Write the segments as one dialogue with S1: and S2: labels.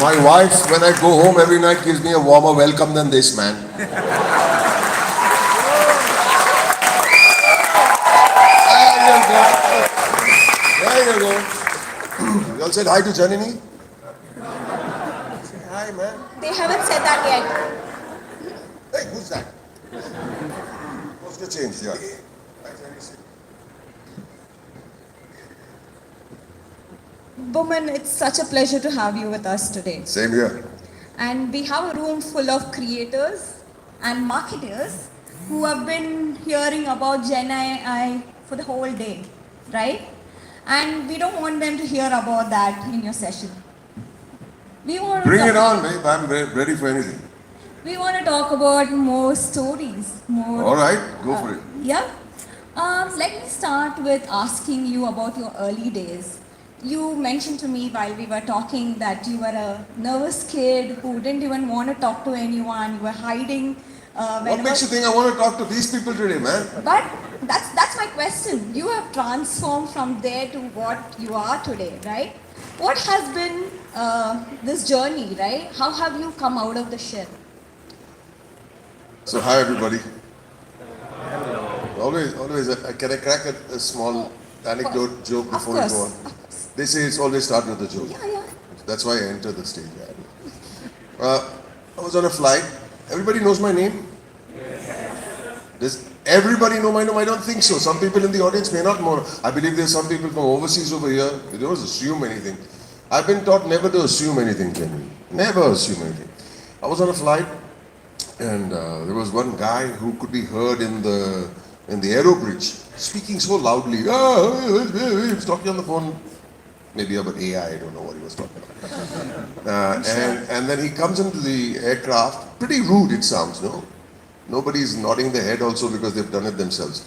S1: My wife, when I go home every night, gives me a warmer welcome than this, man. There you go. You all said hi to Janini? Say hi, man.
S2: They haven't said that yet.
S1: Hey, who's that? What's the change? Yeah.
S2: Boman, it's such a pleasure to have you with us today.
S1: Same here.
S2: And we have a room full of creators and marketers who have been hearing about Gen AI for the whole day, right? And we don't want them to hear about that in your session. We want to
S1: Bring it on, babe. I'm ready for anything.
S2: We want to talk about more stories.
S1: All right, go for it.
S2: Yeah. Let me start with asking you about your early days. You mentioned to me while we were talking that you were a nervous kid who didn't even want to talk to anyone. You were hiding.
S1: What makes you think I want to talk to these people today, man?
S2: But that's my question. You have transformed from there to what you are today, right? What has been this journey, right? How have you come out of the shell?
S1: So, hi everybody. Always, can I crack a small anecdote joke before we go on? They say it's always start with a joke.
S2: Yeah.
S1: That's why I enter the stage. I was on a flight. Everybody knows my name? Does everybody know my name? I don't think so. Some people in the audience may not know. I believe there's some people from overseas over here. They don't assume anything. I've been taught never to assume anything, genuinely. Never assume anything. I was on a flight, and there was one guy who could be heard in the aero bridge speaking so loudly. He was talking on the phone, maybe about AI. I don't know what he was talking about. And then he comes into the aircraft. Pretty rude, it sounds, no? Nobody's nodding their head also because they've done it themselves.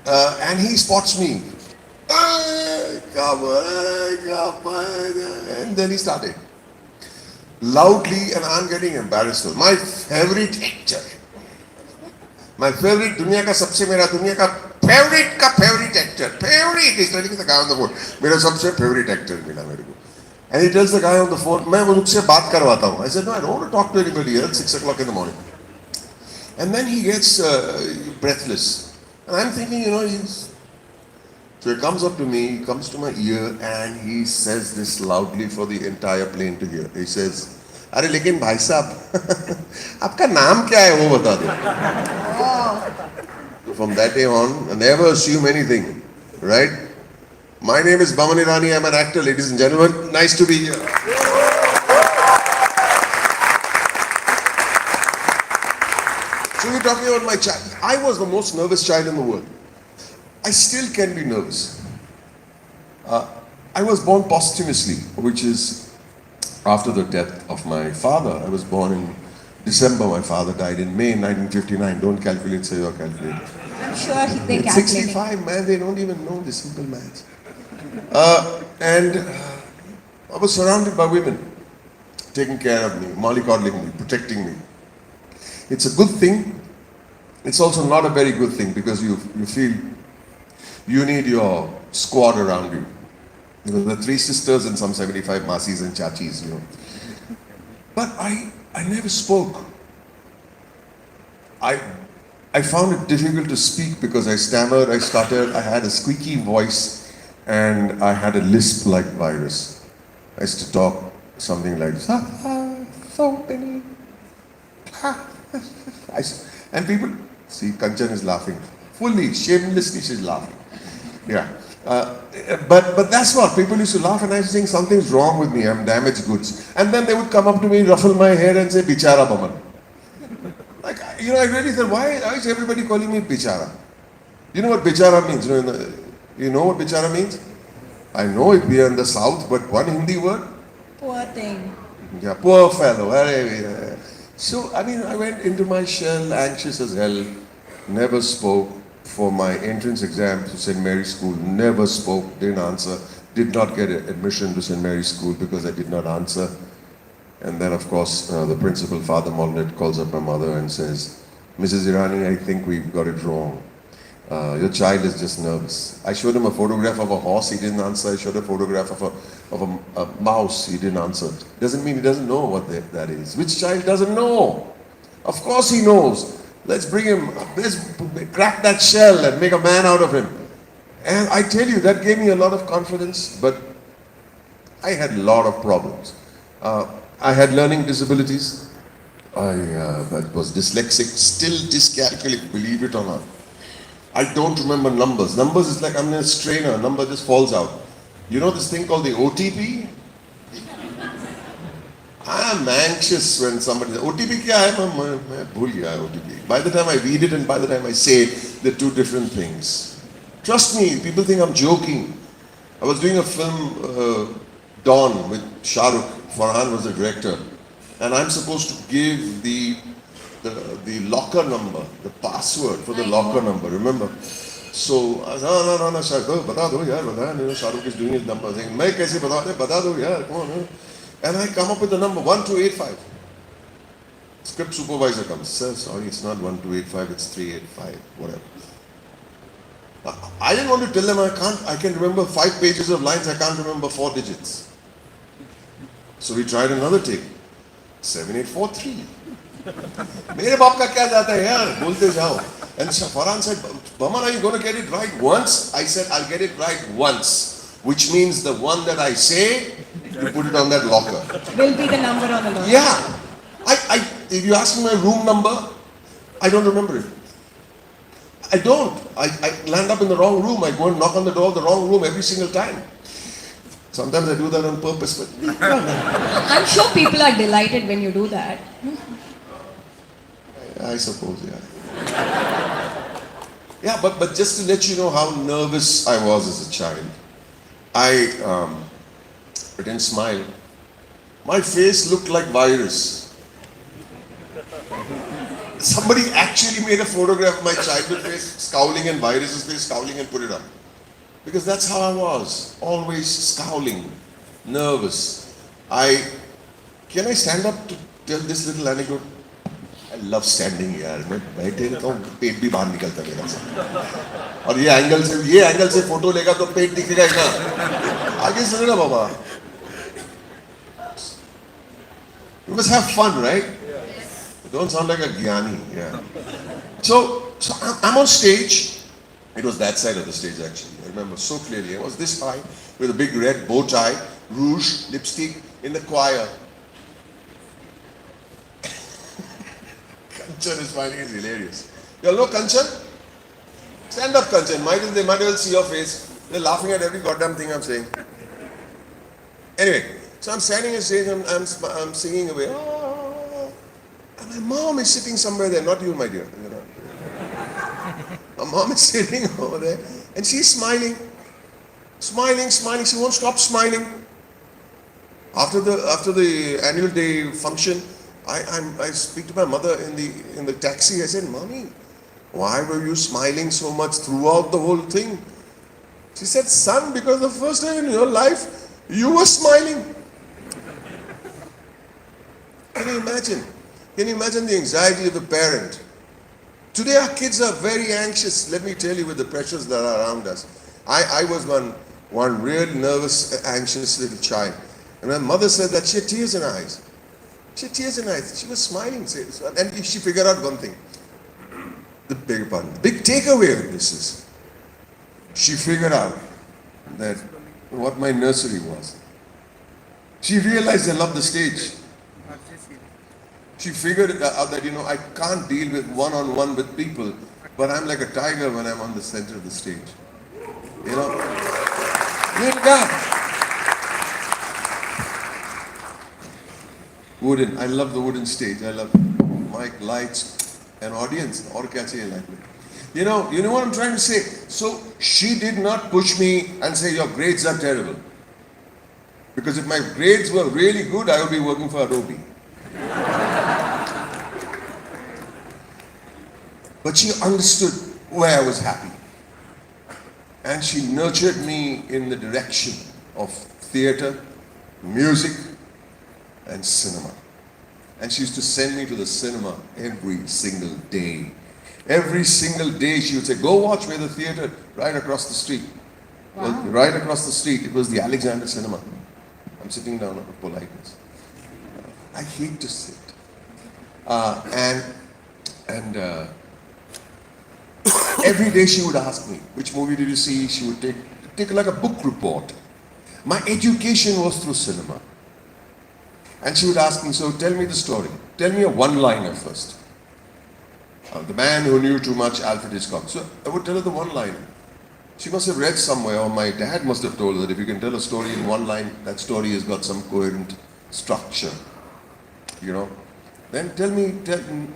S1: And he spots me. Come on. And then he started. Loudly, and I'm getting embarrassed. My favorite actor. My favorite, दुनिया का सबसे मेरा दुनिया का favorite actor. Favorite is telling the guy on the phone. मेरा सबसे favorite actor मिला मेरे को. And he tells the guy on the phone, मैं उससे बात करवाता हूँ. I said, no, I don't want to talk to anybody here at 6 o'clock in the morning. And then he gets breathless. And I'm thinking, so he comes up to me, he comes to my ear, and he says this loudly for the entire plane to hear. He says, अरे लेकिन भाई साहब आपका नाम क्या है वो बता दो. From that day on, I never assume anything, right? My name is Boman Irani. I'm an actor, ladies and gentlemen. Nice to be here. So we're talking about my child. I was the most nervous child in the world. I still can be nervous. I was born posthumously, which is after the death of my father. I was born in December. My father died in May 1959. Don't calculate, say you're calculating.
S2: I'm sure they calculate.
S1: 65, man, they don't even know the simple maths. And I was surrounded by women, taking care of me, mollycoddling me, protecting me. It's a good thing. It's also not a very good thing because you feel you need your squad around you. The 3 sisters and some 75 masis and chachis, But I never spoke. I found it difficult to speak because I stammered, I stuttered, I had a squeaky voice, and I had a lisp-like virus. I used to talk something like, so many. And people, see, Kanchan is laughing. Fully, shamelessly, she's laughing. Yeah. But that's what people used to laugh, and I was saying something's wrong with me. I'm damaged goods. And then they would come up to me, ruffle my hair, and say, "Bichara Boman." Like, I really said, why is everybody calling me Bichara? You know what Bichara means? You know what Bichara means? I know it we are in the south, but one Hindi word.
S2: Poor thing.
S1: Yeah, poor fellow. So I went into my shell, anxious as hell. Never spoke. For my entrance exam to St. Mary's School, never spoke, didn't answer, did not get admission to St. Mary's School because I did not answer. And then, of course, the principal, Father Molnet, calls up my mother and says, "Mrs. Irani, I think we've got it wrong." Your child is just nervous. I showed him a photograph of a horse, he didn't answer. I showed a photograph of a mouse, he didn't answer. Doesn't mean he doesn't know what that is. Which child doesn't know? Of course he knows. Let's bring him, let's crack that shell and make a man out of him. And I tell you, that gave me a lot of confidence, but I had a lot of problems. I had learning disabilities. I was dyslexic, still dyscalculic, believe it or not. I don't remember numbers. Numbers is like I'm in a strainer, a number just falls out. You know this thing called the OTP? I'm anxious when somebody says, OTP kya hai? मैं भूल गया OTP. By the time I read it and by the time I say it, they're two different things. Trust me, people think I'm joking. I was doing a film, Dawn, with Shah Rukh. Farhan was the director. And I'm supposed to give the locker number, the password for the locker number, remember? So I said, no, Shah Rukh, bata do yaar, bata. You know, Shah Rukh is doing his number, saying, मैं कैसे बता दो yaar, come on. And I come up with the number 1285. Script supervisor comes, sir, sorry, it's not 1285, it's 385, whatever. I didn't want to tell them I can remember 5 pages of lines, I can't remember 4 digits. So we tried another take. 7843. मेरे बाप का क्या जाता है यार, बोलते जाओ. And Farhan said, Boman, are you going to get it right once? I said, I'll get it right once. Which means the one that I say, you put it on that locker.
S2: Will be the number on the locker.
S1: Yeah. If you ask me my room number, I don't remember it. I don't. I land up in the wrong room. I go and knock on the door of the wrong room every single time. Sometimes I do that on purpose, but
S2: I'm sure people are delighted when you do that.
S1: I suppose, yeah. Yeah, but just to let you know how nervous I was as a child, I didn't smile. My face looked like virus. Somebody actually made a photograph of my childhood face scowling and virus's face scowling and put it up. Because that's how I was, always scowling, nervous. Can I stand up to tell this little anecdote? I love standing here. मैं बैठे रहता हूँ, पेट भी बाहर निकलता है मेरा से. और ये एंगल से फोटो लेगा तो पेट दिखेगा ही ना. आगे सुनो ना बाबा. You must have fun, right? You don't sound like a gyani. Yeah. So I'm on stage. It was that side of the stage actually. I remember so clearly. I was this high with a big red bow tie, rouge, lipstick in the choir. Kanchan is finding it hilarious. You all know Kanchan? Stand up, Kanchan. They might as well see your face. They're laughing at every goddamn thing I'm saying. Anyway, so I'm standing on stage, I'm singing away. Oh, and my mom is sitting somewhere there, not you, my dear. You know. My mom is sitting over there, and she's smiling. Smiling. She won't stop smiling. After the annual day function, I speak to my mother in the taxi. I said, Mommy, why were you smiling so much throughout the whole thing? She said, son, because the first time in your life, you were smiling. Can you imagine? Can you imagine the anxiety of a parent? Today our kids are very anxious, let me tell you, with the pressures that are around us. I was one real nervous, anxious little child. And my mother said that she had tears in her eyes. She had tears in her eyes. She was smiling. And she figured out one thing. The big takeaway of this is, she figured out that what my nursery was. She realized I love the stage. She figured out that, I can't deal with one-on-one with people, but I'm like a tiger when I'm on the center of the stage. Wooden. I love the wooden stage. I love mic, lights, and audience. Or kya chahiye life mein. You know what I'm trying to say? So she did not push me and say, your grades are terrible. Because if my grades were really good, I would be working for Adobe. But she understood where I was happy. And she nurtured me in the direction of theater, music, and cinema. And she used to send me to the cinema every single day. Every single day she would say, go watch where the theatre right across the street.
S2: Wow.
S1: Well, right across the street, it was the Alexander Cinema. I'm sitting down out of politeness. I hate to sit. And every day she would ask me, which movie did you see? She would take like a book report. My education was through cinema. And she would ask me, so tell me the story. Tell me a one-liner first. The man who knew too much, Alfred Hitchcock. So I would tell her the one-liner. She must have read somewhere, or my dad must have told her that if you can tell a story in one line, that story has got some coherent structure. You know? Then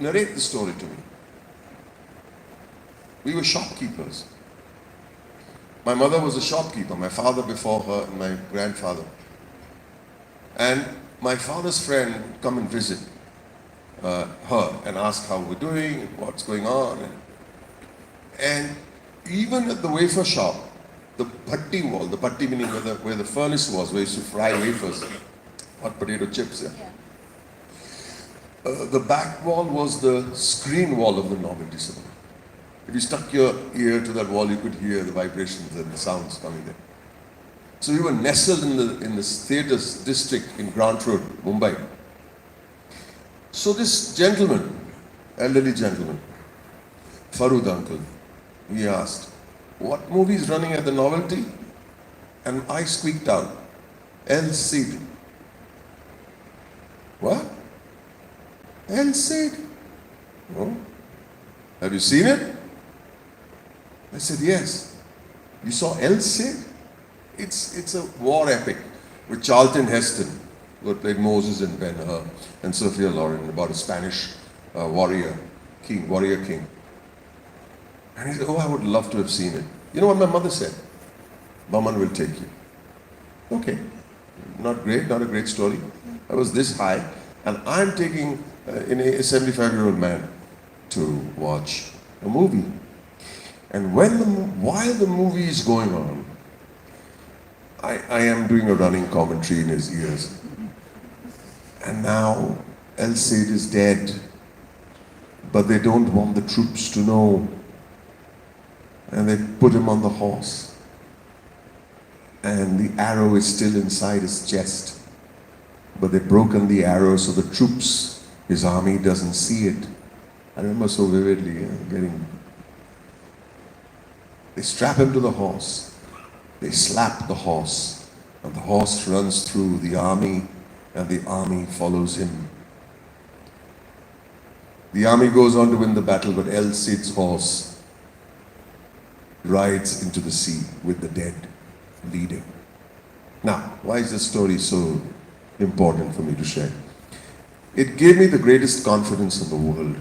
S1: narrate the story to me. We were shopkeepers. My mother was a shopkeeper, my father before her and my grandfather. And my father's friend would come and visit her and ask how we're doing and what's going on. And even at the wafer shop, the bhatti wall, the bhatti meaning where the furnace was, where you used to fry wafers, hot potato chips. The back wall was the screen wall of the novelty cinema. If you stuck your ear to that wall, you could hear the vibrations and the sounds coming there. So we were nestled in the theatres district in Grant Road, Mumbai. So this gentleman, elderly gentleman, Farooq uncle, he asked, what movie is running at the novelty? And I squeaked out, El Cid. What? El Cid? Oh. Have you seen it? I said, yes. You saw El Cid? It's a war epic with Charlton Heston, who played Moses and Ben-Hur, and Sophia Loren, about a Spanish warrior king. And he said, oh, I would love to have seen it. You know what my mother said? Boman will take you. Okay. Not great, not a great story. I was this high, and I'm taking a 75-year-old man to watch a movie. And while the movie is going on, I am doing a running commentary in his ears. And now El Cid is dead, but they don't want the troops to know. And they put him on the horse. And the arrow is still inside his chest. But they've broken the arrow so the troops, his army, doesn't see it. I remember so vividly They strap him to the horse. They slap the horse. And the horse runs through the army, and the army follows him. The army goes on to win the battle, but El Cid's horse rides into the sea with the dead leading. Now, why is this story so important for me to share? It gave me the greatest confidence in the world,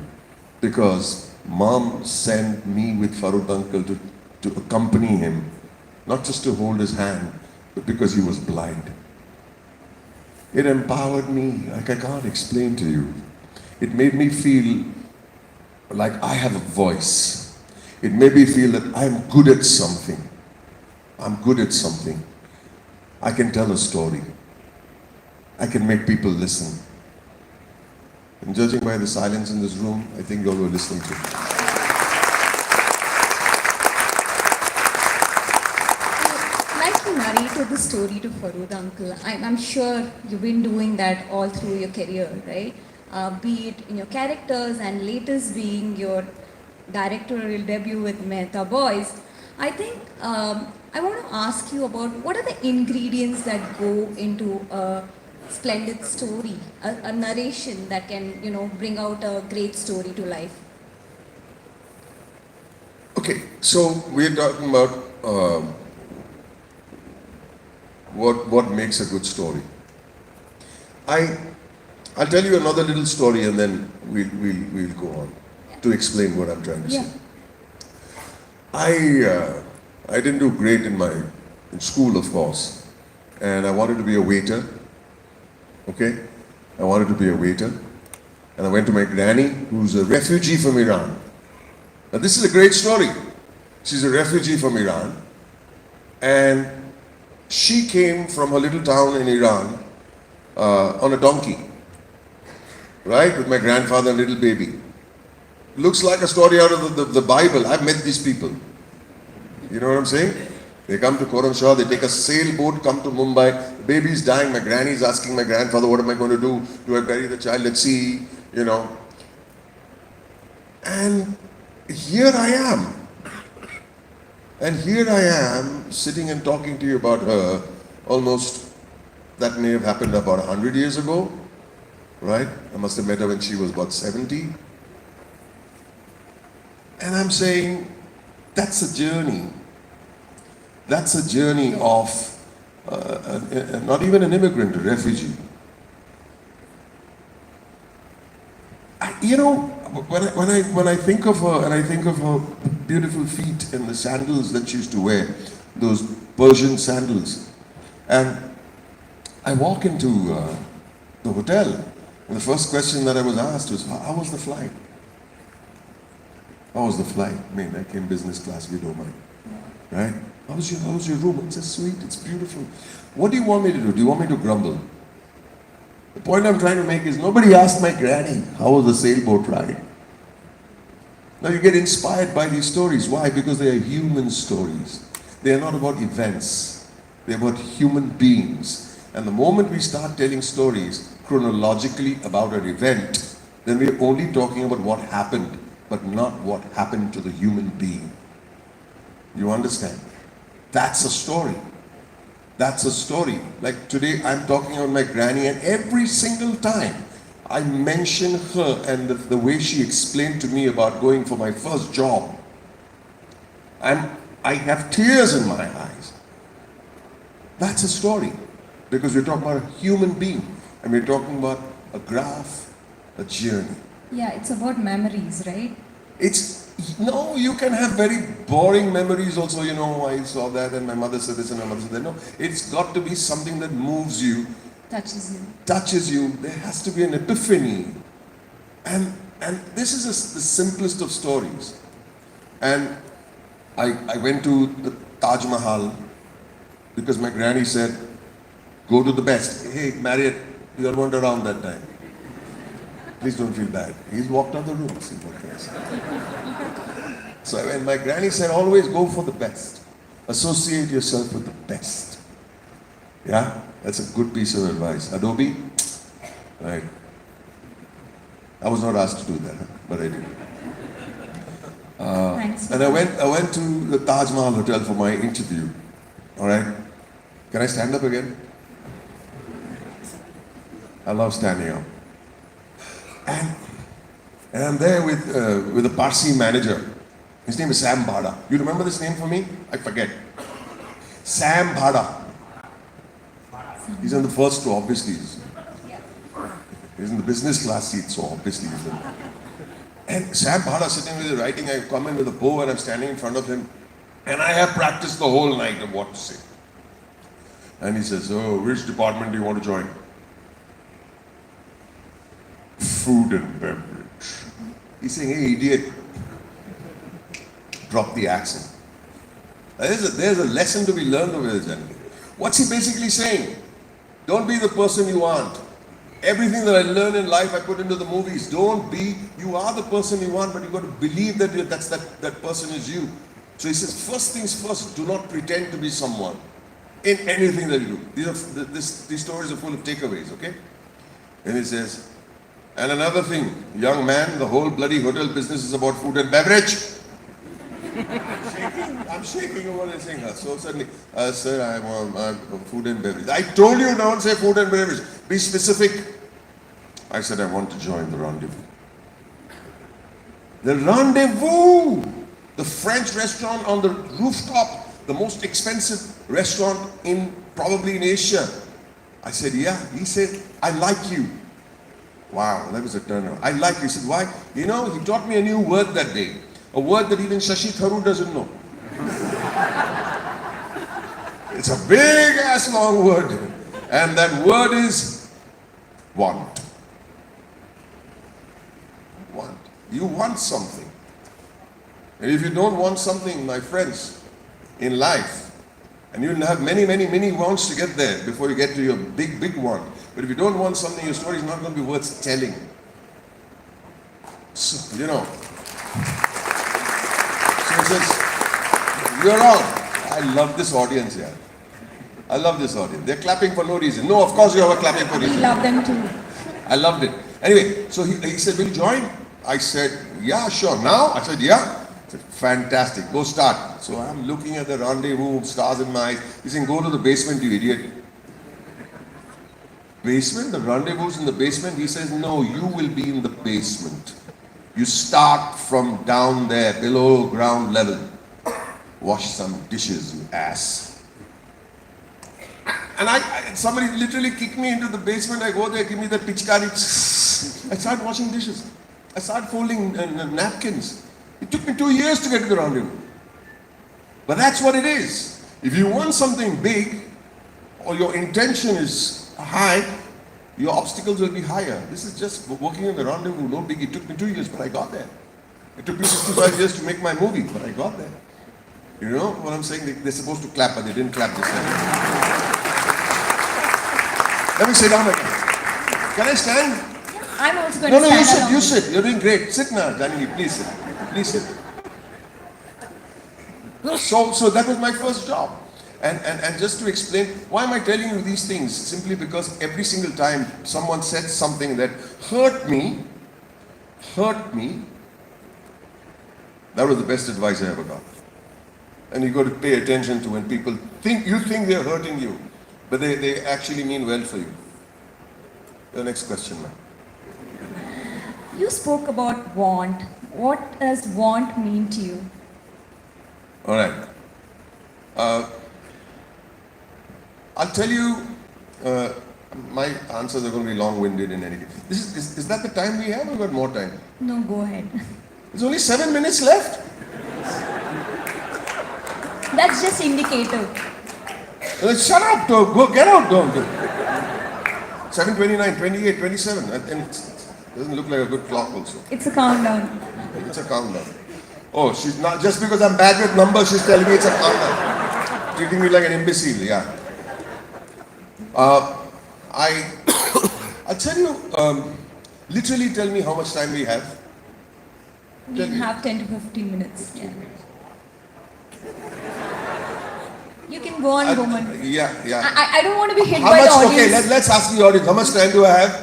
S1: because Mom sent me with Farooq uncle to accompany him, not just to hold his hand, but because he was blind. It empowered me like I can't explain to you. It made me feel like I have a voice. It made me feel that I'm good at something. I'm good at something. I can tell a story. I can make people listen. And judging by the silence in this room, I think you all were listening to me.
S2: Like you narrated the story to Farooq uncle, I'm sure you've been doing that all through your career, right? Be it in your characters and latest being your directorial debut with Mehta Boys. I think I want to ask you about what are the ingredients that go into a splendid story, a narration that can, bring out a great story to life.
S1: Okay, so we're talking about what makes a good story. I'll tell you another little story, and then we'll go on to explain what I'm trying to say. I didn't do great in school, of course, and I wanted to be a waiter. Okay, I wanted to be a waiter, and I went to my granny, who's a refugee from Iran. Now this is a great story. She's a refugee from Iran, and she came from her little town in Iran on a donkey, right, with my grandfather and little baby. Looks like a story out of the Bible. I've met these people. You know what I'm saying? They come to Koramshah, they take a sailboat, come to Mumbai. The baby's dying. My granny's asking my grandfather, what am I going to do? Do I bury the child? Let's see, you know. And here I am. And here I am sitting and talking to you about her. Almost, that may have happened about 100 years ago, right? I must have met her when she was about 70. And I'm saying, that's a journey. That's a journey of not even an immigrant, a refugee. You know, when I think of her, and I think of her beautiful feet and the sandals that she used to wear, those Persian sandals, and I walk into the hotel, and the first question that I was asked was, how was the flight? How was the flight? I mean, I came business class, we don't mind. Right? How was your room? It's just sweet, it's beautiful. What do you want me to do? Do you want me to grumble? The point I'm trying to make is nobody asked my granny, how was the sailboat ride? Now you get inspired by these stories. Why? Because they are human stories. They are not about events. They're about human beings. And the moment we start telling stories chronologically about an event, then we're only talking about what happened, but not what happened to the human being. You understand? That's a story. That's a story. Like today, I'm talking about my granny, and every single time I mention her and the way she explained to me about going for my first job, I have tears in my eyes. That's a story. Because we're talking about a human being, and we're talking about a graph, a journey.
S2: Yeah, it's about memories, right?
S1: No, you can have very boring memories also, you know, I saw that and my mother said this and my mother said that. No, it's got to be something that moves you. Touches you. There has to be an epiphany. And this is the simplest of stories. And I went to the Taj Mahal because my granny said, go to the best. Hey, Marriott, you weren't around that time. Please don't feel bad. He's walked out the room. See what can I say? So when my granny said, always go for the best. Associate yourself with the best. Yeah? That's a good piece of advice. Adobe? Right. I was not asked to do that, but I did.
S2: Thanks.
S1: And I went to the Taj Mahal Hotel for my interview. Alright? Can I stand up again? I love standing up. And I'm there with a Parsi manager. His name is Sam Bhada. You remember this name for me? I forget. Sam Bhada. He's in the first row, obviously. He's in the business class seat, so obviously he's in. And Sam Bhada sitting with his writing, I come in with a bow and I'm standing in front of him. And I have practiced the whole night of what to say. And he says, oh, which department do you want to join? Food and beverage. He's saying, hey, idiot, drop the accent. There's a lesson to be learned over this. What's he basically saying? Don't be the person you aren't. Everything that I learn in life, I put into the movies. Don't be, you are the person you want, but you've got to believe that that person is you. So he says, first things first, do not pretend to be someone in anything that you do. These stories are full of takeaways, okay? And he says, and another thing, young man, the whole bloody hotel business is about food and beverage. I'm shaking over what I'm saying. So suddenly, sir, I want food and beverage. I told you don't say food and beverage. Be specific. I said, I want to join the rendezvous. The rendezvous! The French restaurant on the rooftop, the most expensive restaurant probably in Asia. I said, yeah. He said, I like you. Wow, that was a turnaround. I like you. He said, why? You know, he taught me a new word that day. A word that even Shashi Tharoor doesn't know. It's a big ass long word. And that word is want. Want. You want something. And if you don't want something, my friends, in life, and you'll have many, many, many wants to get there before you get to your big, big want. But if you don't want something, your story is not going to be worth telling. So, you know, So he says, "You're wrong." I love this audience here. I love this audience. They're clapping for no reason. No, of course you are clapping for
S2: We
S1: reason.
S2: love them too.
S1: I loved it. Anyway, so he said, "Will you join?" I said, "Yeah, sure." Now? I said, "Yeah." I said, "Fantastic. Go start." So I'm looking at the rendezvous, stars in my eyes. He said, "Go to the basement, you idiot." Basement? The rendezvous in the basement? He says, "No, you will be in the basement. You start from down there, below ground level. Wash some dishes, you ass." And somebody literally kicked me into the basement. I go there, give me the pitchkari. I start washing dishes. I start folding napkins. It took me 2 years to get to the rendezvous. But that's what it is. If you want something big, or your intention is high, your obstacles will be higher. This is just working in the rendezvous, no big. It took me 2 years, but I got there. It took me 65 years to make my movie, but I got there. You know what I'm saying? They're supposed to clap, but they didn't clap this time. Let me sit down again. Can I stand?
S2: I'm also going
S1: No,
S2: to
S1: no,
S2: stand
S1: you
S2: along.
S1: sit. You're doing great. Sit now, Janini, please sit. Please sit. So that was my first job. And just to explain, why am I telling you these things? Simply because every single time someone said something that hurt me, that was the best advice I ever got. And you got to pay attention to when people think they're hurting you, but they actually mean well for you. The next question now.
S2: You spoke about want. What does want mean to you?
S1: All right. I'll tell you, my answers are going to be long-winded in any case. Is that the time we have, or we got more time?
S2: No, go ahead.
S1: There's only 7 minutes left.
S2: That's just indicative.
S1: Shut up, dog. Go, get out, dog. 7:29, 28, 27. And it doesn't look like a good clock also.
S2: It's a countdown.
S1: It's a countdown. Oh, she's not, just because I'm bad with numbers, she's telling me it's a countdown. Treating me like an imbecile, yeah. I'll tell you, literally tell me how much time we have.
S2: We have 10 to 15 minutes. Yeah. You can go on, Boman.
S1: Yeah.
S2: I don't want to be hit
S1: How
S2: by
S1: much,
S2: the audience.
S1: okay, let's ask the audience. How much time do I have?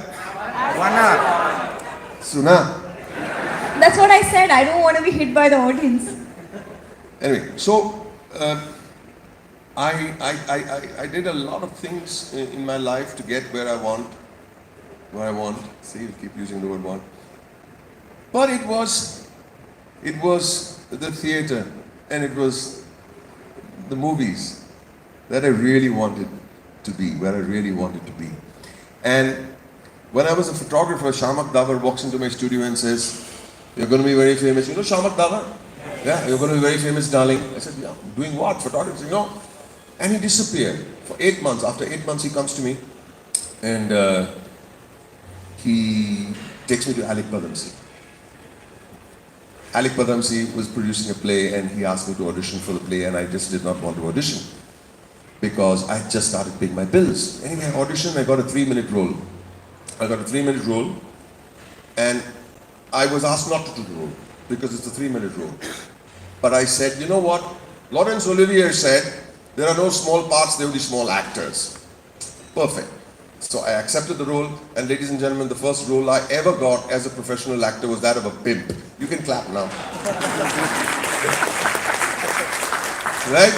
S3: 1 hour.
S1: Suna.
S2: That's what I said. I don't want to be hit by the audience.
S1: Anyway, so I did a lot of things in my life to get where I want. See, you keep using the word want. But it was the theater and it was the movies that I really wanted to be, where I really wanted to be. And when I was a photographer, Shamak Davar walks into my studio and says, "You're going to be very famous." You know Shamak Davar? Yeah, "You're going to be very famous, darling." I said, "Yeah, doing what? Photography?" "No." And he disappeared for 8 months. After 8 months, he comes to me and he takes me to Alec Padamsee. Alec Padamsee was producing a play and he asked me to audition for the play, and I just did not want to audition because I had just started paying my bills. Anyway, I auditioned, I got a 3-minute role. And I was asked not to do the role because it's a 3-minute role. But I said, you know what? Laurence Olivier said, there are no small parts, there will be small actors. Perfect. So I accepted the role, and ladies and gentlemen, the first role I ever got as a professional actor was that of a pimp. You can clap now. Right?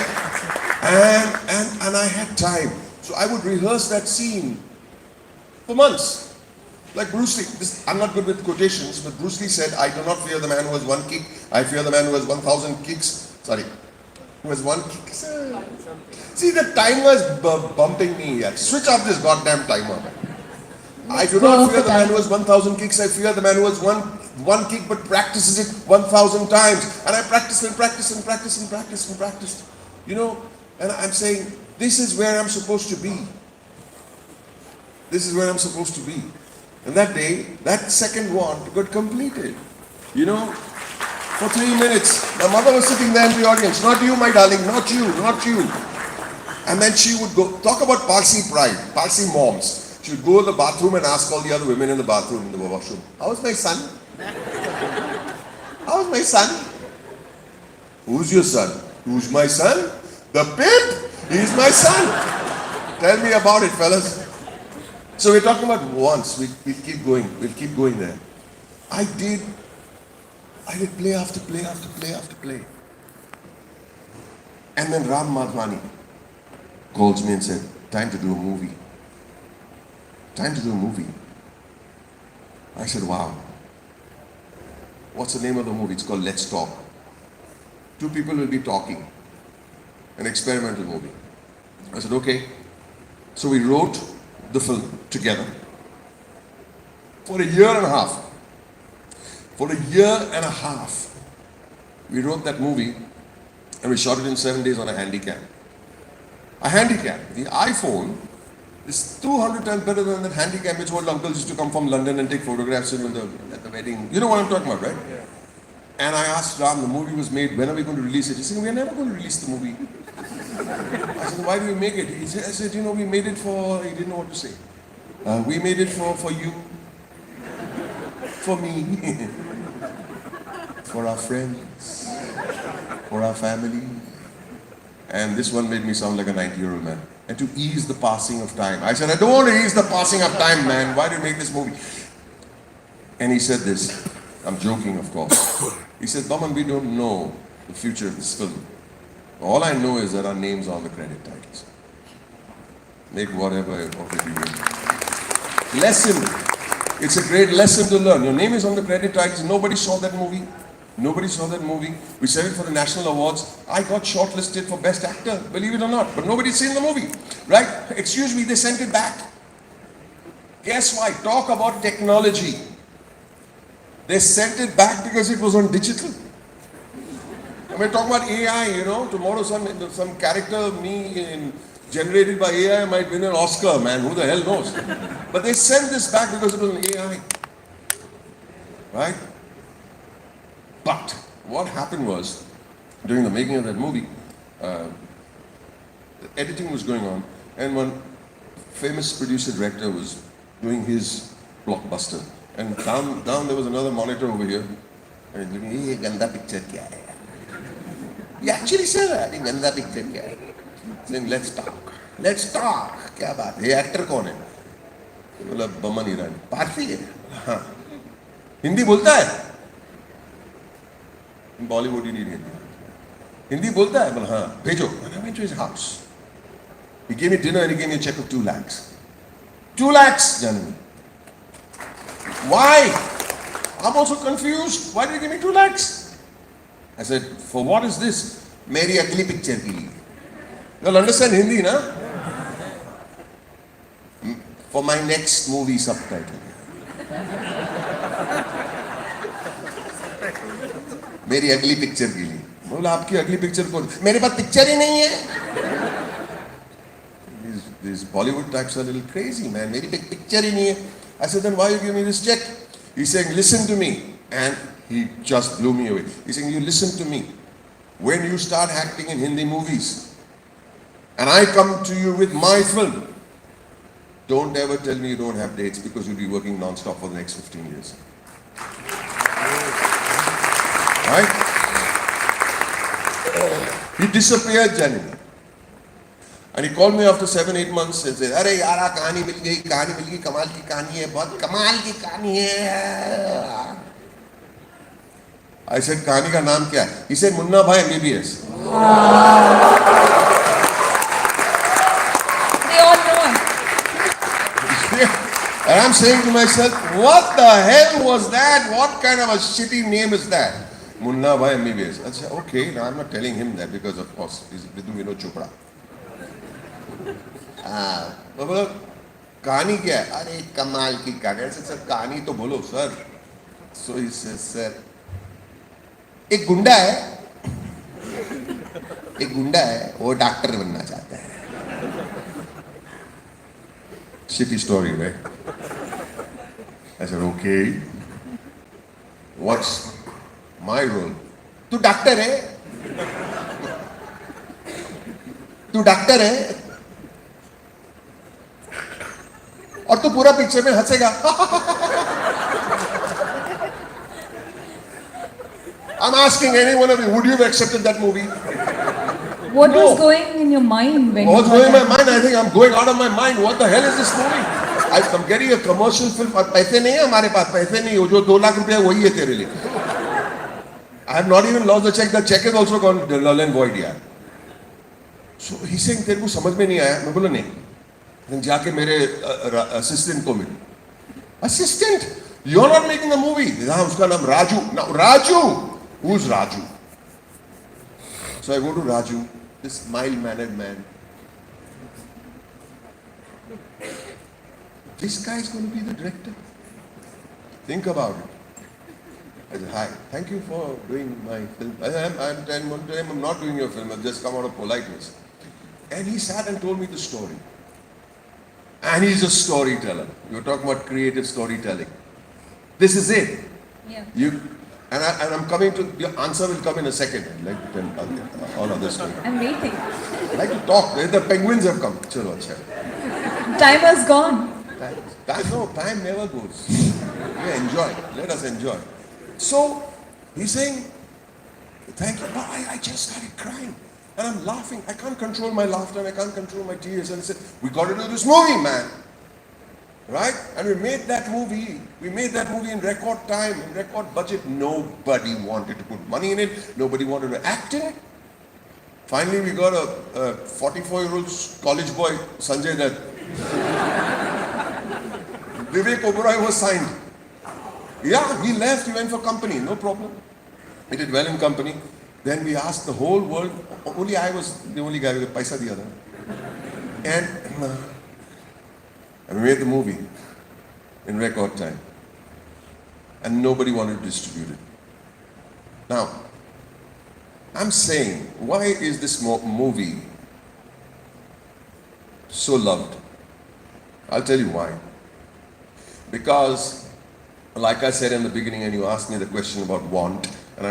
S1: And I had time. So I would rehearse that scene for months. Like Bruce Lee. I'm not good with quotations, but Bruce Lee said, "I do not fear the man who has 1 kick. I fear the man who has 1,000 kicks." Sorry. Who has 1 kick. See, the timer's bumping me. Switch off this goddamn timer. I do not fear the man who has 1,000 kicks. I fear the man who has one kick but practices it 1,000 times. And I practiced and practiced and practiced and practiced and practiced. You know, and I'm saying, this is where I'm supposed to be. This is where I'm supposed to be. And that day, that second want got completed. You know, for 3 minutes. My mother was sitting there in the audience. "Not you, my darling, not you, not you." And then she would go, talk about Parsi pride, Parsi moms. She would go to the bathroom and ask all the other women in the bathroom, in the washroom, "How's my son?" How's my son? Who's your son? Who's my son? The pimp. He's my son. Tell me about it, fellas. So we're talking about wants. We keep going. We'll keep going there. I did play after play after play after play. And then Ram Madhwani calls me and said, time to do a movie. Time to do a movie. I said, wow. What's the name of the movie? It's called Let's Talk. Two people will be talking. An experimental movie. I said, okay. So we wrote the film together. For a year and a half. For a year and a half. We wrote that movie and we shot it in 7 days on a handycam. A handycam. The iPhone is 200 times better than that handycam which old uncles used to come from London and take photographs at the wedding. You know what I'm talking about, right? Yeah. And I asked Ram, the movie was made, when are we going to release it? He said, we're never going to release the movie. I said, why do we make it? I said, you know, we made it for, he didn't know what to say. We made it for you, for me, for our friends, for our family. And this one made me sound like a 90-year-old man. And to ease the passing of time. I said, I don't want to ease the passing of time, man. Why do you make this movie? And he said this. I'm joking, of course. He said, Boman, we don't know the future of this film. All I know is that our names are on the credit titles. Make whatever of it you will. Lesson. It's a great lesson to learn. Your name is on the credit titles. Nobody saw that movie. Nobody saw that movie. We sent it for the national awards. I got shortlisted for Best Actor, believe it or not. But nobody's seen the movie. Right? Excuse me, they sent it back. Guess why? Talk about technology. They sent it back because it was on digital. And we're talking about AI, you know. Tomorrow some character, generated by AI might win an Oscar, man. Who the hell knows? But they sent this back because it was an AI. Right? But what happened was, during the making of that movie, the editing was going on, and one famous producer-director was doing his blockbuster. And down there was another monitor over here, and he's looking, "Ye ganda picture kya hai?" He actually said that, "Ye ganda picture kya hai?" Saying, "Let's talk. Let's talk." Kya baat? Ye actor kaun hai? बोला बमन ईरानी. पारसी है? हाँ. हिंदी बोलता है? बॉलीवुड ही नहीं हिंदी. हिंदी बोलता है? बोला हाँ. भेजो. And I went to his house. He gave me dinner and he gave me a check of 2 lakhs. 2 lakhs, Janani. Why? I'm also confused. Why did you give me 2 lakhs? I said, for what is this? Meri ugly picture ke liye. You'll understand Hindi, na? For my next movie subtitle. मेरी अगली picture के लिए. बोला आपकी अगली picture को मेरे पास picture ही नहीं है. These Bollywood types are a little crazy, man. मेरी पिक्चर ही नहीं है. I said, then why you give me this check? He's saying, listen to me. And he just blew me away. He's saying, you listen to me. When you start acting in Hindi movies, and I come to you with my film, don't ever tell me you don't have dates, because you'll be working non-stop for the next 15 years. Right? He disappeared, Janani. And he called me after 7-8 months and said, "Arey yaar, कहानी मिल गई, कमाल की कहानी है, बहुत कमाल की कहानी है." I said, कहानी का नाम क्या है? He said, मुन्ना भाई MBBS.
S2: They all know.
S1: And I'm saying to myself, what the hell was that? What kind of a shitty name is that? Munna bhai MBBS. I said, okay, now I'm not telling him that because of course he's with Vinod Chopra. बोलो कहानी क्या है? अरे कमाल की कहानी. I said, sir, कहानी तो बोलो sir. So he says, sir, एक गुंडा है, वो डॉक्टर बनना चाहता है. Shitty story, right? I said, okay. What's my role? तू डॉक्टर है? और तू पूरा पिक्चर में हंसेगा. I'm asking any one of you, would you have accepted that movie?
S4: What
S1: No.
S4: was going in your mind when
S1: What's
S4: you
S1: going in
S4: heard
S1: my
S4: that?
S1: mind? I think I'm going out of my mind. What the hell is this movie? I'm getting a commercial film. और पैसे नहीं है हमारे पास, पैसे नहीं हो जो 2 लाख रुपया वही है तेरे लिए. I have not even lost the check. The check is also gone null and void यार. So he's saying तेरे को समझ में नहीं आया. मैं बोला नहीं. जाके मेरे असिस्टेंट को मिल. Assistant, you're not making the movie. हाँ उसका नाम Raju. Now Raju, who's Raju? So I go to Raju, this mild-mannered man. This guy is going to be the director. Think about it. I said, hi, thank you for doing my film. I'm not doing your film, I've just come out of politeness. And he sat and told me the story. And he's a storyteller. You're talking about creative storytelling. This is it.
S2: Yeah.
S1: I'm coming to, your answer will come in a second. I'd like to tell all other stories.
S2: I'm waiting.
S1: I'd like to talk. The penguins have come. Chalo, acha.
S4: Time has gone.
S1: Time never goes. We enjoy. Let us enjoy. So, he's saying, thank you. But I just started crying. And I'm laughing. I can't control my laughter and I can't control my tears. And I said, we got to do this movie, man. Right? And we made that movie. We made that movie in record time, in record budget. Nobody wanted to put money in it. Nobody wanted to act in it. Finally, we got a 44-year-old college boy, Sanjay Dutt. Vivek Oberoi was signed. Yeah, he left. He went for company. No problem. He did well in company. Then we asked the whole world. Only I was the only guy with paisa diya tha. And we made the movie in record time. And nobody wanted to distribute it. Now, I'm saying, why is this movie so loved? I'll tell you why. Because, like I said in the beginning, and you asked me the question about want, and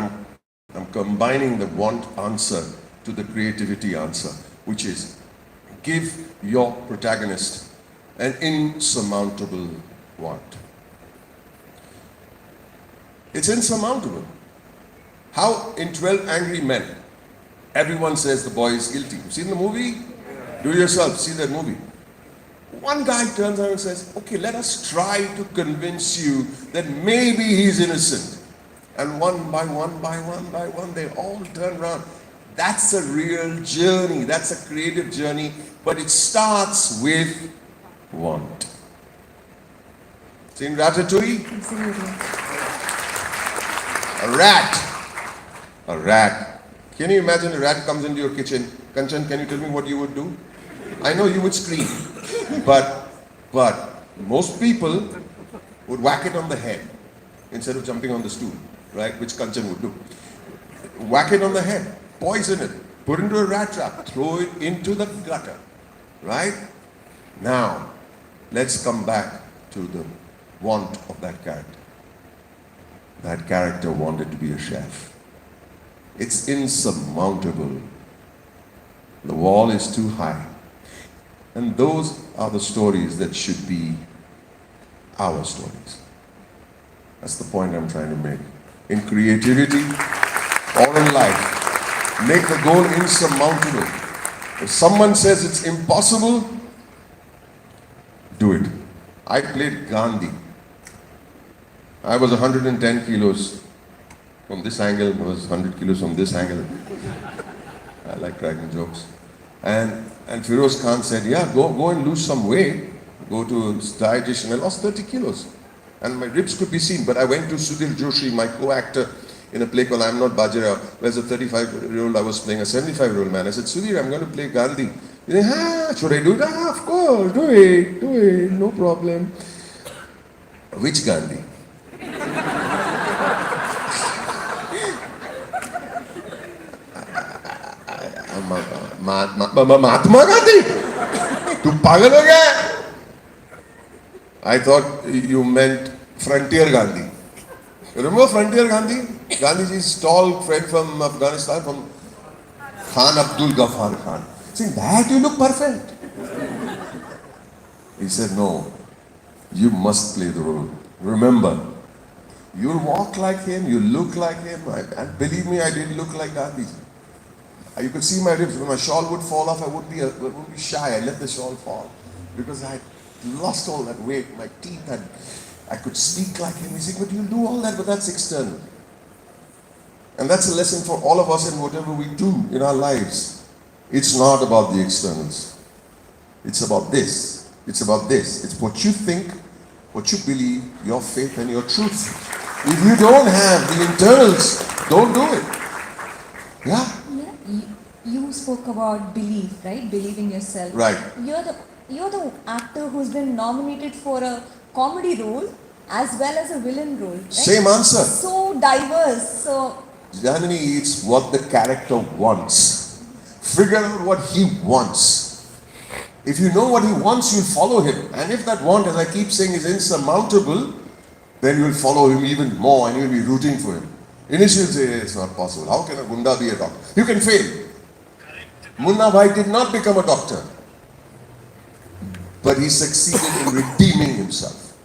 S1: I'm combining the want answer to the creativity answer, which is give your protagonist an insurmountable want. It's insurmountable. How in 12 Angry Men, everyone says the boy is guilty. You've seen the movie? Do yourself, see that movie. One guy turns around and says, okay, let us try to convince you that maybe he's innocent. And one by one, they all turn around. That's a real journey. That's a creative journey. But it starts with want. Seen Ratatouille?
S4: Absolutely.
S1: A rat. Can you imagine a rat comes into your kitchen? Kanchan, can you tell me what you would do? I know you would scream. But most people would whack it on the head instead of jumping on the stool, right? Which Kanchan would do. Whack it on the head, poison it, put it into a rat trap, throw it into the gutter, right? Now, let's come back to the want of that character. That character wanted to be a chef. It's insurmountable. The wall is too high. And those are the stories that should be our stories. That's the point I'm trying to make. In creativity or in life, make the goal insurmountable. If someone says it's impossible, do it. I played Gandhi. I was 110 kilos from this angle, I was 100 kilos from this angle. I like cracking jokes. And Firoz Khan said, yeah, go and lose some weight. Go to a dietitian. I lost 30 kilos. And my ribs could be seen. But I went to Sudhir Joshi, my co-actor, in a play called I'm Not Bajirao. Whereas a 35-year-old, I was playing a 75-year-old man. I said, Sudhir, I'm going to play Gandhi. He said, should I do it? Of course, do it, no problem. Which Gandhi? Mahatma Gandhi? Tu pagal ho gaya? I thought you meant Frontier Gandhi. Remember Frontier Gandhi? Gandhiji's tall friend from Afghanistan, from Khan Abdul Ghaffar Khan. Saying, that you look perfect. He said, no, you must play the role. Remember, You'll walk like him, you look like him. And believe me, I didn't look like that. You could see my ribs. When my shawl would fall off, I would be shy. I let the shawl fall because I had lost all that weight. My teeth had, I could speak like him. He said, but you'll do all that, but that's external. And that's a lesson for all of us in whatever we do in our lives. It's not about the externals. It's about this. It's about this. It's what you think, what you believe, your faith and your truth. If you don't have the internals, don't do it. Yeah?
S2: Yeah. You spoke about belief, right? Believing yourself.
S1: Right.
S2: You're the actor who's been nominated for a comedy role as well as a villain role. Right?
S1: Same answer.
S2: So diverse. So
S1: Janani, it's what the character wants. Figure out what he wants. If you know what he wants, you'll follow him. And if that want, as I keep saying, is insurmountable, then you'll follow him even more and you'll be rooting for him. Initially, you'll say, it's not possible. How can a Gunda be a doctor? You can fail. Munna Bhai did not become a doctor. But he succeeded in redeeming himself.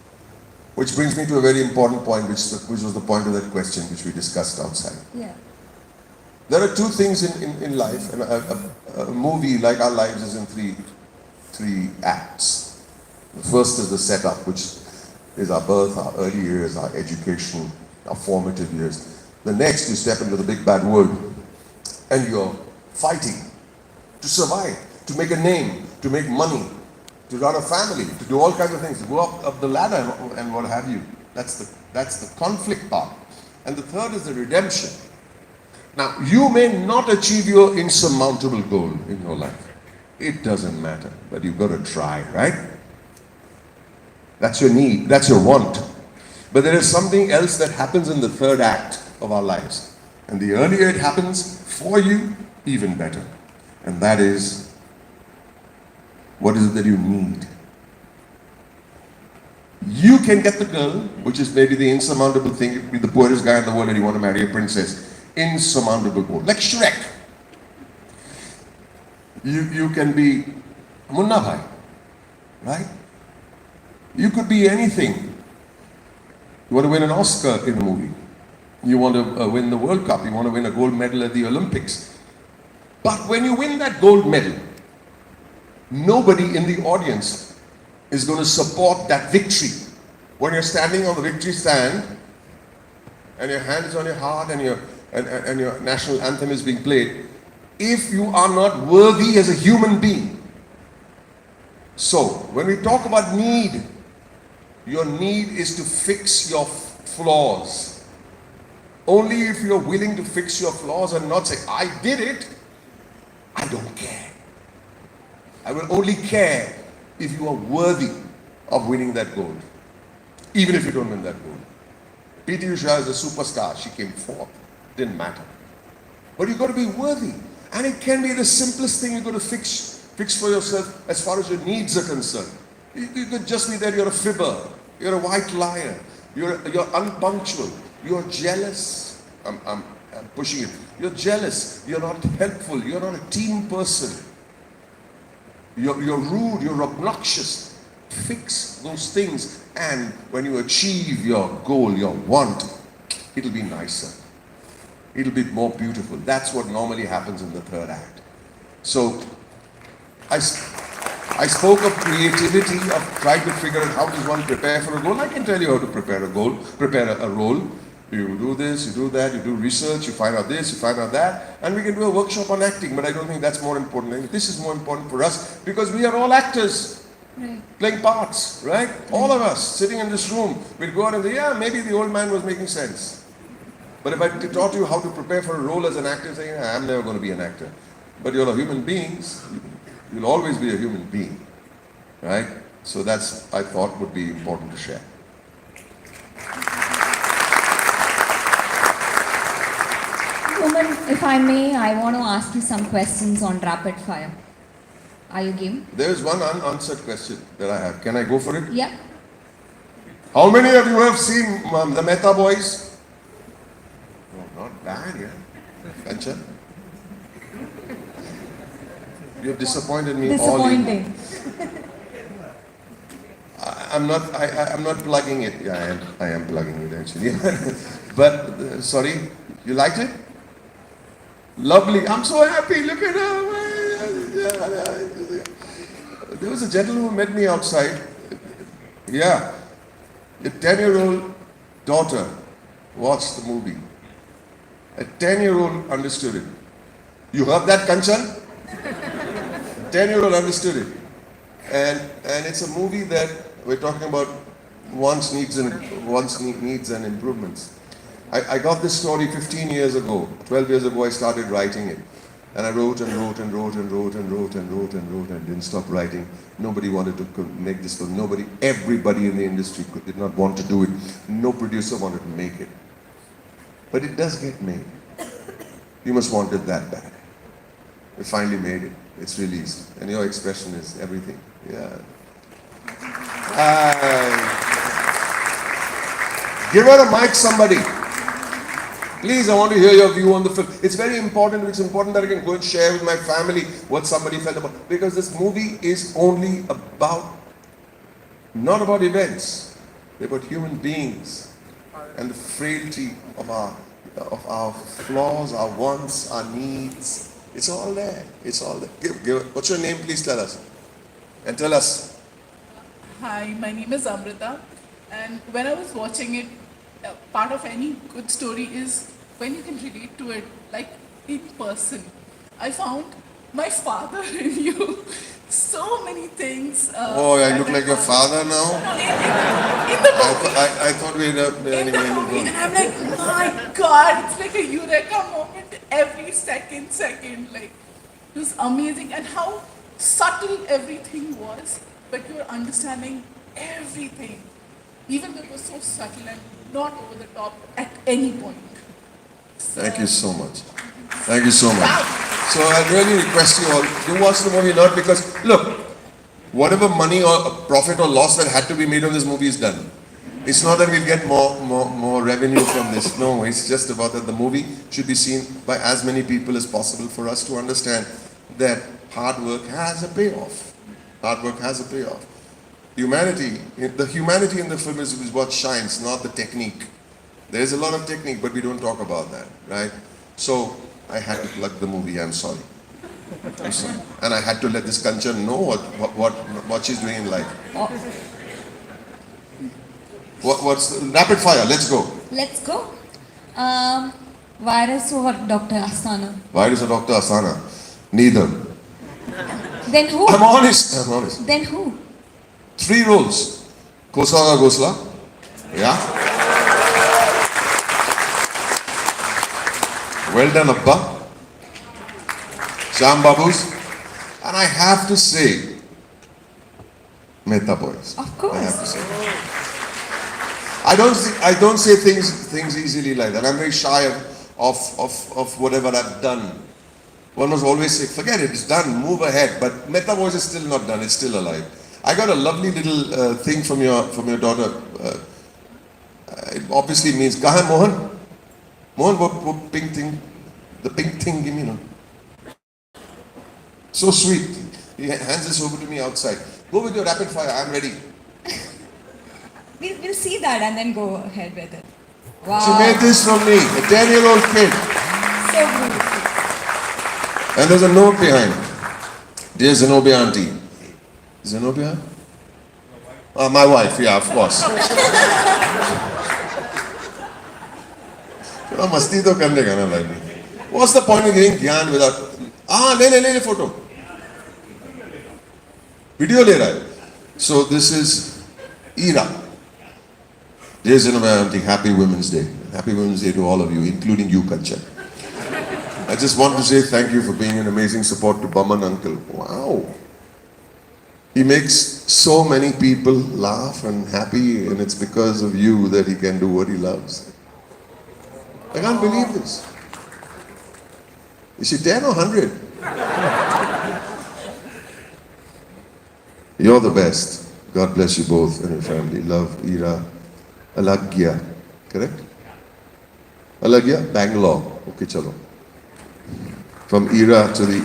S1: Which brings me to a very important point, which was the point of that question which we discussed outside.
S2: yeah.
S1: There are two things in life, and a movie like our lives is in three acts. The first is the setup, which is our birth, our early years, our education, our formative years. The next, you step into the big bad world, and you're fighting to survive, to make a name, to make money, to run a family, to do all kinds of things, to go up the ladder and what have you. That's the conflict part. And the third is the redemption. Now, you may not achieve your insurmountable goal in your life. It doesn't matter, but you've got to try, right? That's your need, that's your want. But there is something else that happens in the third act of our lives. And the earlier it happens for you, even better. And that is, what is it that you need? You can get the girl, which is maybe the insurmountable thing. You could be the poorest guy in the world and you want to marry a princess. Insurmountable goal. Like Shrek. You can be Munna Bhai, right? You could be anything. You want to win an Oscar in a movie. You want to win the World Cup. You want to win a gold medal at the Olympics. But when you win that gold medal, nobody in the audience is going to support that victory. When you're standing on the victory stand and your hand is on your heart and your national anthem is being played, if you are not worthy as a human being. So, when we talk about need, your need is to fix your flaws. Only if you're willing to fix your flaws and not say, I did it, I don't care. I will only care if you are worthy of winning that gold. Even if you don't win that gold. P.T. Usha is a superstar. She came fourth. Didn't matter. But you've got to be worthy. And it can be the simplest thing you've got to fix for yourself as far as your needs are concerned. You could just be that you're a fibber. You're a white liar. You're unpunctual. You're jealous. I'm pushing it. You're jealous. You're not helpful. You're not a team person. You're rude, you're obnoxious. Fix those things, and when you achieve your goal, your want, it'll be nicer. It'll be more beautiful. That's what normally happens in the third act. So, I spoke of creativity, of trying to figure out how does one prepare for a goal. I can tell you how to prepare a goal, prepare a role. You do this, you do that, you do research, you find out this, you find out that, and we can do a workshop on acting, but I don't think that's more important. This is more important for us because we are all actors,
S2: Right.
S1: playing parts, right? All of us sitting in this room, we'd go out and say, yeah, maybe the old man was making sense. But if I taught you how to prepare for a role as an actor, saying, I'm never going to be an actor. But you're a human being, you'll always be a human being, right? So that's, I thought, would be important to share.
S2: Boman, if I may, I want to ask you some questions on rapid fire. Are you game?
S1: There is one unanswered question that I have. Can I go for it?
S2: Yeah.
S1: How many of you have seen the Mehta Boys? Oh, not bad, yeah. Kancha? You have disappointed me all evening.
S2: Disappointing.
S1: I'm not plugging it. Yeah, I am plugging it actually. But sorry, you liked it? Lovely. I'm so happy. Look at her. There was a gentleman who met me outside. Yeah, a 10-year-old daughter watched the movie. A 10-year-old understood it. You heard that, Kanchan? 10-year-old understood it. And it's a movie that we're talking about wants, needs and improvements. I got this story 15 years ago. 12 years ago I started writing it. And I wrote and wrote and wrote and wrote and wrote and wrote and wrote and didn't stop writing. Nobody wanted to make this film. Everybody in the industry did not want to do it. No producer wanted to make it. But it does get made. You must want it that bad. We finally made it. It's released. And your expression is everything. Yeah. Give her a mic, somebody. Please, I want to hear your view on the film. It's very important. It's important that I can go and share with my family what somebody felt about. Because this movie is only about, not about events. They're about human beings and the frailty of our flaws, our wants, our needs. It's all there. It's all there. What's your name? Please tell us. And tell us.
S5: Hi, my name is Amrita. And when I was watching it, part of any good story is when you can relate to it, like in person. I found my father in you. So many things.
S1: I look like your father now?
S5: In the movie.
S1: I thought we were
S5: In the movie. And I'm like, my God, it's like a eureka moment every second. Like, it was amazing. And how subtle everything was, but you were understanding everything. Even though it was so subtle and not over the top at any point.
S1: Thank you so much. Thank you so much. So I really request you all to watch the movie, not because, look, whatever money or profit or loss that had to be made on this movie is done. It's not that we'll get more revenue from this. No, it's just about that the movie should be seen by as many people as possible for us to understand that hard work has a payoff. Hard work has a payoff. The humanity in the film is what shines, not the technique. There's a lot of technique, but we don't talk about that, right? So I had to plug the movie. I'm sorry. And I had to let this Kanchan know what she's doing in life. What's rapid fire? Let's go.
S2: Let's go. Virus or Dr. Asana?
S1: Virus or Dr. Asana? Neither.
S2: Then who?
S1: I'm honest.
S2: Then who?
S1: 3 roles. Kosala Gosla. Yeah. Well done, Abba. Sham Babus. And I have to say, Mehta Boys.
S2: Of course.
S1: I have to say. I don't say things easily like that. I'm very shy of whatever I've done. One must always say, forget it, it's done, move ahead. But Mehta Boys is still not done, it's still alive. I got a lovely little thing from your daughter. It obviously means, Kaha Mohan? Mohan, what pink thing? The pink thing, give me no. So sweet. He hands this over to me outside. Go with your rapid fire, I'm ready.
S2: We'll see that and then go ahead with it. Wow.
S1: She made this from me, a 10-year-old kid.
S2: So beautiful.
S1: And there's a note behind. Dear Zenobia auntie. Zenobia? My wife, yeah, of course. Masti to karne ka na like me. What's the point of giving gyan without... le photo. Video le raha hai. So this is Ira. Dear Zenobia auntie, happy Women's Day. Happy Women's Day to all of you, including you, Kanchan. I just want to say thank you for being an amazing support to Boman uncle. Wow. He makes so many people laugh and happy, and it's because of you that he can do what he loves. I can't believe this. Is she 10 or 100? You're the best. God bless you both and your family. Love, Ira. Alagya. Correct? Alagya? Bangalore. Okay, chalo. From Ira to the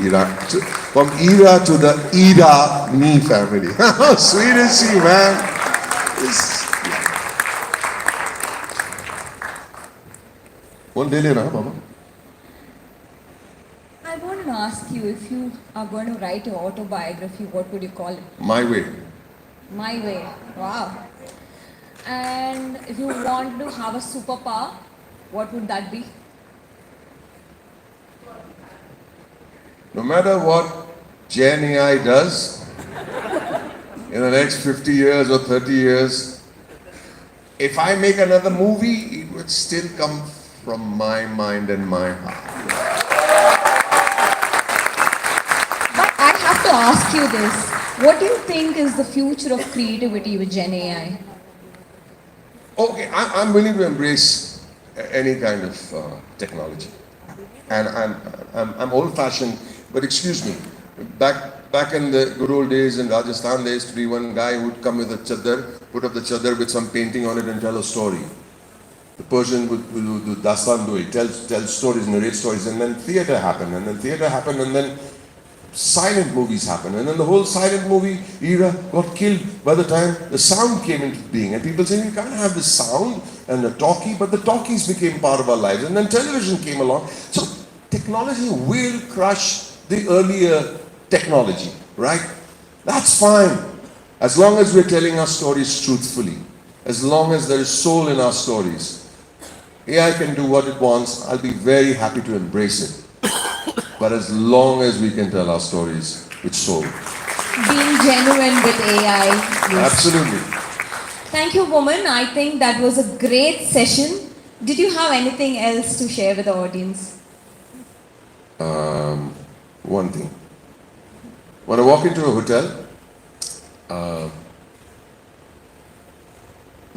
S1: Irani family. How sweet is she, man? One day later, Mama.
S2: I want to ask you, if you are going to write your autobiography, what would you call it?
S1: My way.
S2: My Way. Wow. And if you want to have a superpower, what would that be?
S1: No matter what Gen AI does in the next 50 years or 30 years, if I make another movie, it would still come from my mind and my heart.
S2: But I have to ask you this. What do you think is the future of creativity with Gen AI?
S1: Okay, I'm willing to embrace any kind of technology. And I'm old-fashioned, but excuse me, back in the good old days in Rajasthan, there used to be one guy who would come with a chadar, put up the chadar with some painting on it and tell a story. The Persian would do dastan doi, tell stories, narrate stories, and then theatre happened, and then silent movies happened, and then the whole silent movie era got killed by the time the sound came into being. And people saying, you can't have the sound and the talkie, but the talkies became part of our lives, and then television came along. So technology will crush the earlier technology, right? That's fine, as long as we're telling our stories truthfully, as long as there is soul in our stories. AI can do what it wants. I'll be very happy to embrace it. But as long as we can tell our stories with soul.
S2: Being genuine with AI. Yes.
S1: Absolutely.
S2: Thank you, Boman. I think that was a great session. Did you have anything else to share with the audience?
S1: One thing. When I walk into a hotel, I'm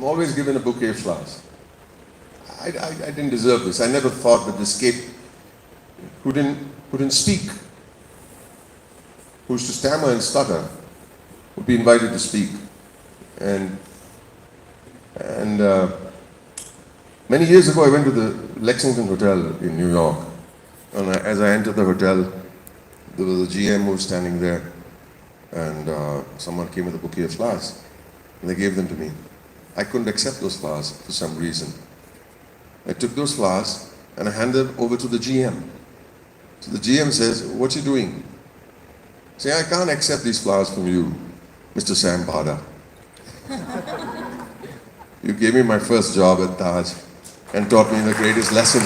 S1: always given a bouquet of flowers. I didn't deserve this. I never thought that this kid who didn't speak, who used to stammer and stutter, would be invited to speak. And many years ago, I went to the Lexington Hotel in New York. And as I entered the hotel, there was a GM who was standing there, and someone came with a bouquet of flowers, and they gave them to me. I couldn't accept those flowers for some reason. I took those flowers and I handed them over to the GM. So the GM says, "What you doing?" I say, "I can't accept these flowers from you, Mr. Sam Bada. You gave me my first job at Taj and taught me the greatest lesson.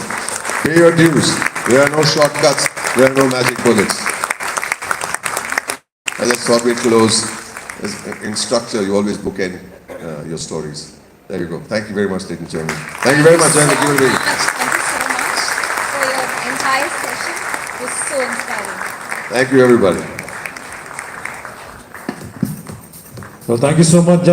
S1: Pay your dues. There are no shortcuts. There are no magic bullets." I just thought we'd close. In structure, you always bookend your stories. There you go. Thank you very much, ladies and gentlemen. Thank you very much, Jan.
S2: Thank you so much for your entire session. It was so inspiring.
S1: Thank you, everybody.
S6: So thank you so much, Jan.